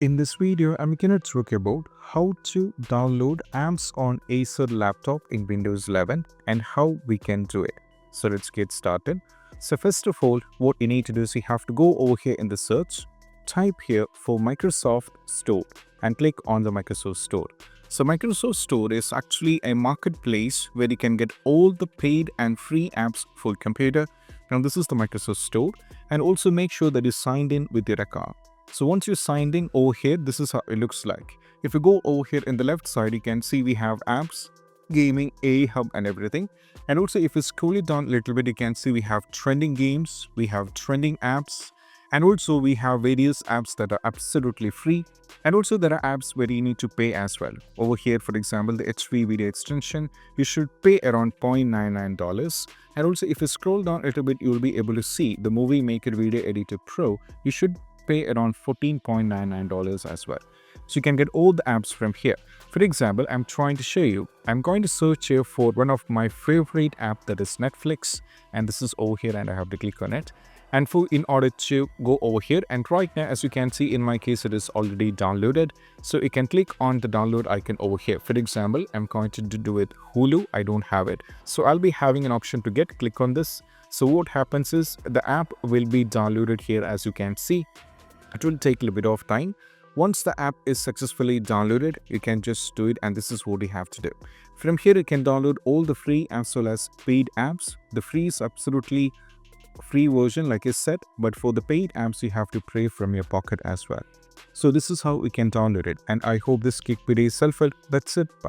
In this video, I'm going to talk about how to download apps on Acer laptop in Windows 11 and how we can do it. So let's get started. So first of all, what you need to do is you have to go over here in the search, type here for Microsoft Store and click on the Microsoft Store. So Microsoft Store is actually a marketplace where you can get all the paid and free apps for your computer. Now this is the Microsoft Store, and also make sure that you signed in with your account. So once you're signed in over here, this is how it looks like. If you go over here in the left side, you can see we have apps, gaming, A hub and everything. And also if you scroll it down a little bit, you can see we have trending games, we have trending apps, and also we have various apps that are absolutely free. And also there are apps where you need to pay as well. Over here, for example, the HV video extension, you should pay around $0.99. And also if you scroll down a little bit, you will be able to see the Movie Maker Video Editor Pro. You should pay around $14.99 as well. So you can get all the apps from here. For example, I'm trying to show you, I'm going to search here for one of my favorite app, that is Netflix, and this is over here and I have to click on it. And in order to go over here, and right now as you can see in my case it is already downloaded, so you can click on the download icon over here. For example, I'm going to do it Hulu, I don't have it, so I'll be having an option to get, click on this. So what happens is the app will be downloaded here. As you can see, it will take a little bit of time. Once the app is successfully downloaded, you can just do it, and this is what you have to do. From here you can download all the free as well as paid apps. The free is absolutely free version like I said, but for the paid apps you have to pay from your pocket as well. So this is how we can download it, and I hope this quick video is helpful. That's it. Bye.